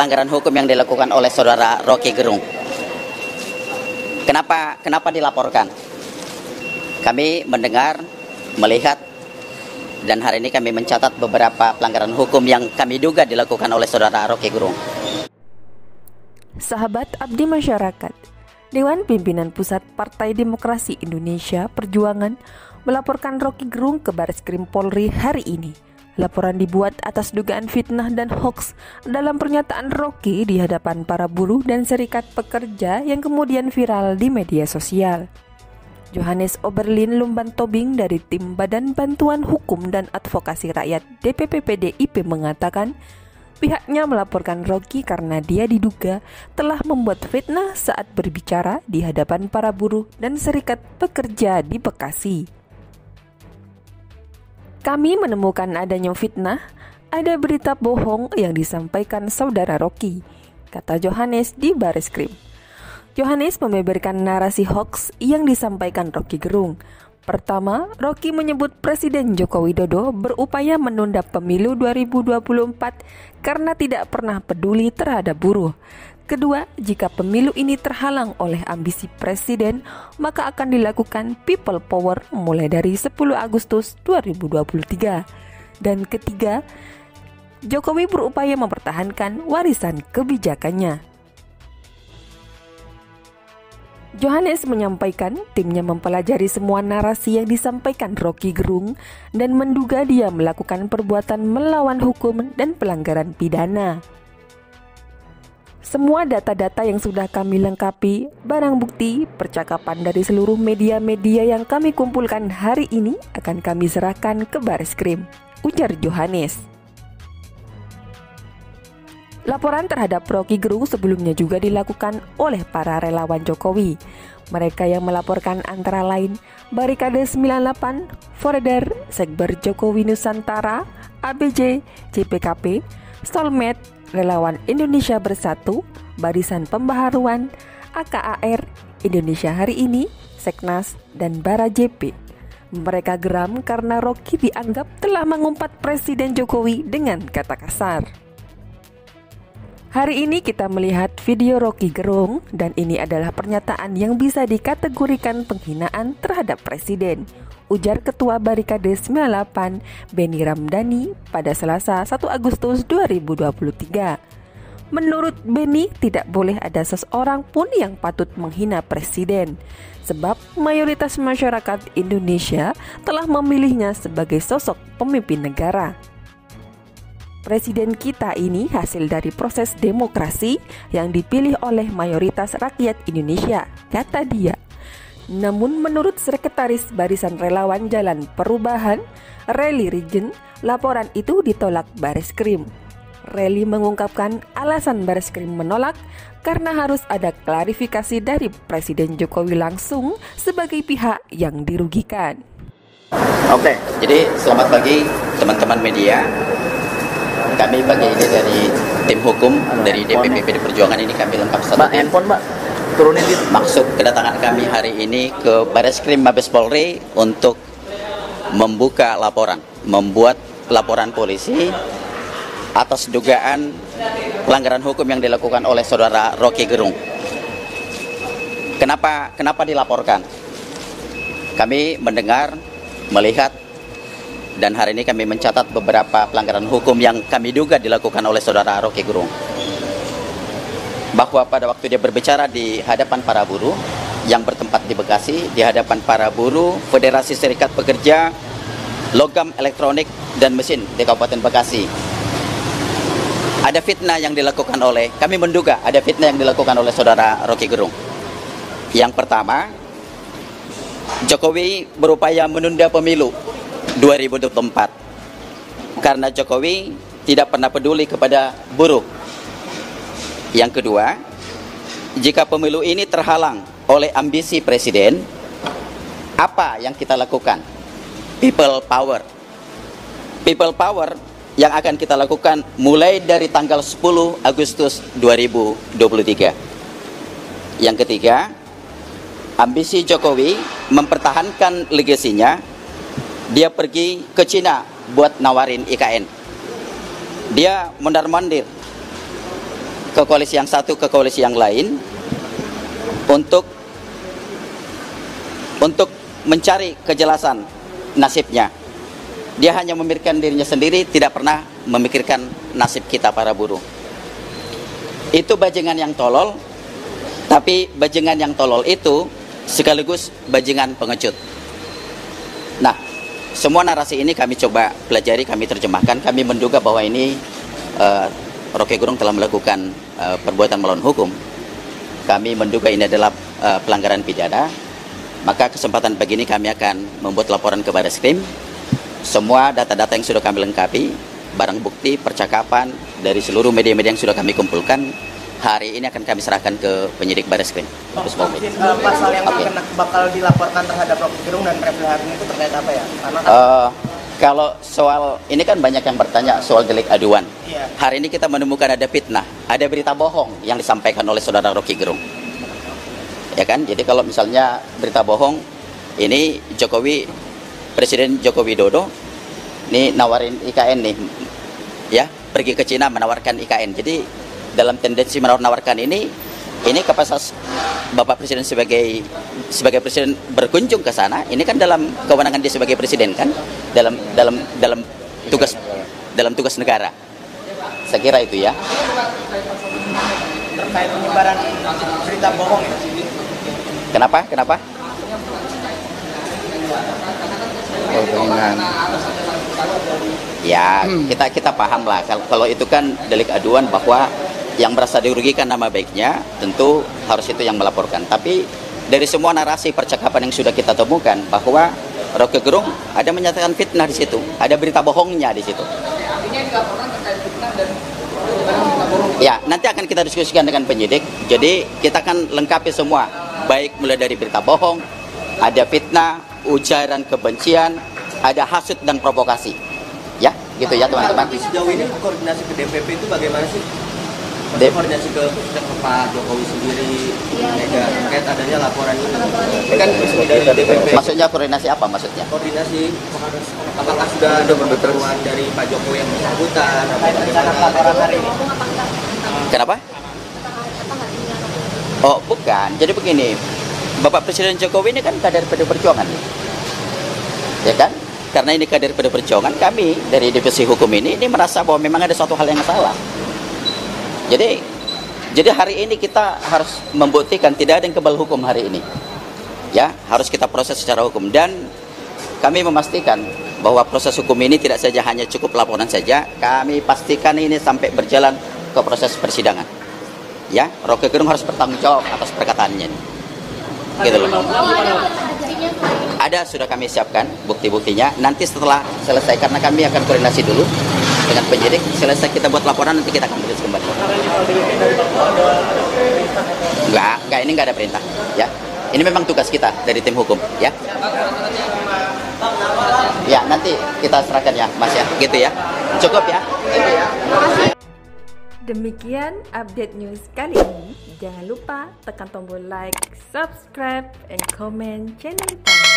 pelanggaran hukum yang dilakukan oleh saudara Rocky Gerung. Kenapa dilaporkan? Kami mendengar, melihat, dan hari ini kami mencatat beberapa pelanggaran hukum yang kami duga dilakukan oleh saudara Rocky Gerung. Sahabat Abdi Masyarakat, Dewan Pimpinan Pusat Partai Demokrasi Indonesia Perjuangan melaporkan Rocky Gerung ke Bareskrim Polri hari ini. Laporan dibuat atas dugaan fitnah dan hoaks dalam pernyataan Rocky di hadapan para buruh dan serikat pekerja yang kemudian viral di media sosial. Johannes Oberlin Lumban Tobing dari Tim Badan Bantuan Hukum dan Advokasi Rakyat DPP PDIP mengatakan pihaknya melaporkan Rocky karena dia diduga telah membuat fitnah saat berbicara di hadapan para buruh dan serikat pekerja di Bekasi. Kami menemukan adanya fitnah, ada berita bohong yang disampaikan saudara Rocky, kata Johannes di Bareskrim. Johannes membeberkan narasi hoax yang disampaikan Rocky Gerung. Pertama, Rocky menyebut Presiden Joko Widodo berupaya menunda pemilu 2024 karena tidak pernah peduli terhadap buruh. Kedua, jika pemilu ini terhalang oleh ambisi presiden, maka akan dilakukan people power mulai dari 10 Agustus 2023. Dan ketiga, Jokowi berupaya mempertahankan warisan kebijakannya. Johannes menyampaikan timnya mempelajari semua narasi yang disampaikan Rocky Gerung dan menduga dia melakukan perbuatan melawan hukum dan pelanggaran pidana. Semua data-data yang sudah kami lengkapi, barang bukti, percakapan dari seluruh media-media yang kami kumpulkan hari ini akan kami serahkan ke Bareskrim, ujar Johannes. Laporan terhadap Rocky Gerung sebelumnya juga dilakukan oleh para relawan Jokowi. Mereka yang melaporkan antara lain Barikade 98, Forever, Sekber Jokowi Nusantara, ABJ, JPKP, Solmed, Relawan Indonesia Bersatu, Barisan Pembaharuan, AKAR, Indonesia Hari Ini, Seknas, dan Bara JP. Mereka geram karena Rocky dianggap telah mengumpat Presiden Jokowi dengan kata kasar. Hari ini kita melihat video Rocky Gerung dan ini adalah pernyataan yang bisa dikategorikan penghinaan terhadap Presiden, ujar Ketua Barikade 98 Beni Ramdhani pada Selasa 1 Agustus 2023. Menurut Beni, tidak boleh ada seseorang pun yang patut menghina Presiden, sebab mayoritas masyarakat Indonesia telah memilihnya sebagai sosok pemimpin negara. Presiden kita ini hasil dari proses demokrasi yang dipilih oleh mayoritas rakyat Indonesia, kata dia. Namun menurut Sekretaris Barisan Relawan Jalan Perubahan, Rally Region, laporan itu ditolak Bareskrim. Rally mengungkapkan alasan Bareskrim menolak karena harus ada klarifikasi dari Presiden Jokowi langsung sebagai pihak yang dirugikan. Oke, jadi selamat pagi teman-teman media. Kami pagi ini dari tim hukum dari DPP PD Perjuangan ini kami lengkap satu tim. Mbak, turunin gitu. Maksud kedatangan kami hari ini ke Bareskrim Mabes Polri untuk membuka laporan, membuat laporan polisi atas dugaan pelanggaran hukum yang dilakukan oleh saudara Rocky Gerung. Kenapa dilaporkan? Kami mendengar, melihat, dan hari ini kami mencatat beberapa pelanggaran hukum yang kami duga dilakukan oleh saudara Rocky Gerung. Bahwa pada waktu dia berbicara di hadapan para buruh yang bertempat di Bekasi, di hadapan para buruh, Federasi Serikat Pekerja, Logam Elektronik dan Mesin di Kabupaten Bekasi, ada fitnah yang dilakukan oleh, kami menduga ada fitnah yang dilakukan oleh saudara Rocky Gerung. Yang pertama, Jokowi berupaya menunda pemilu 2024 karena Jokowi tidak pernah peduli kepada buruh. Yang kedua, jika pemilu ini terhalang oleh ambisi presiden, apa yang kita lakukan? People power. People power yang akan kita lakukan mulai dari tanggal 10 Agustus 2023. Yang ketiga, ambisi Jokowi mempertahankan legasinya. Dia pergi ke Cina buat nawarin IKN. Dia mondar-mandir ke koalisi yang satu ke koalisi yang lain untuk mencari kejelasan nasibnya. Dia hanya memikirkan dirinya sendiri, tidak pernah memikirkan nasib kita para buruh. Itu bajingan yang tolol, tapi bajingan yang tolol itu sekaligus bajingan pengecut. Nah, semua narasi ini kami coba pelajari, kami terjemahkan, kami menduga bahwa ini Roky Gerung telah melakukan perbuatan melawan hukum. Kami menduga ini adalah pelanggaran pidana. Maka kesempatan begini kami akan membuat laporan ke Bareskrim. Semua data-data yang sudah kami lengkapi, barang bukti, percakapan dari seluruh media-media yang sudah kami kumpulkan, hari ini akan kami serahkan ke penyidik Bareskrim. Pasal yang bakal dilaporkan terhadap Roky Gerung dan Refli Harun itu terkait apa ya? Karena kalau soal ini kan banyak yang bertanya soal delik aduan. Iya. Hari ini kita menemukan ada fitnah, ada berita bohong yang disampaikan oleh saudara Roky Gerung. Ya kan? Jadi kalau misalnya berita bohong, ini Presiden Joko Widodo ini nawarin IKN nih, ya, pergi ke Cina menawarkan IKN. Jadi dalam tendensi menawarkan ini kapasitas Bapak Presiden sebagai presiden berkunjung ke sana, ini kan dalam kewenangan dia sebagai presiden kan, dalam tugas negara. Saya kira itu ya. terkait penyebaran berita bohong ya. Kenapa? Ya, kita paham lah. Kalau itu kan delik aduan bahwa yang merasa dirugikan nama baiknya, tentu harus itu yang melaporkan. Tapi dari semua narasi percakapan yang sudah kita temukan bahwa Roky Gerung ada menyatakan fitnah di situ, ada berita bohongnya di situ. Ya, nanti akan kita diskusikan dengan penyidik. Jadi kita akan lengkapi semua, baik mulai dari berita bohong, ada fitnah, ujaran kebencian, ada hasut dan provokasi. Ya, gitu ya teman-teman. Sejauh ini koordinasi ke DPP itu bagaimana sih? Koordinasi ke Pak Jokowi sendiri terkait adanya laporan ini. Ini kan resmi dari DPP. Maksudnya koordinasi apa maksudnya? Koordinasi apakah sudah ada pertemuan dari Pak Jokowi yang bersangkutan? Laporan hari ini. Kenapa? Oh, bukan. Jadi begini, Bapak Presiden Jokowi ini kan kader PD Perjuangan. Ya kan? Karena ini kader PD Perjuangan, kami dari divisi hukum ini merasa bahwa memang ada suatu hal yang salah. Jadi hari ini kita harus membuktikan tidak ada yang kebal hukum hari ini. Ya, harus kita proses secara hukum, dan kami memastikan bahwa proses hukum ini tidak saja hanya cukup laporan saja, kami pastikan ini sampai berjalan ke proses persidangan. Ya, Roky Gerung harus bertanggung jawab atas perkataannya. Gitu loh. Ada, sudah kami siapkan bukti-buktinya. Nanti setelah selesai, karena kami akan koordinasi dulu dengan penyidik, selesai kita buat laporan, nanti kita akan tulis kembali. Enggak, ini enggak ada perintah. Ya, ini memang tugas kita dari tim hukum. Ya, ya nanti kita serahkan ya, Mas ya. Gitu ya, cukup ya. Demikian update news kali ini. Jangan lupa tekan tombol like, subscribe, and comment channel kami.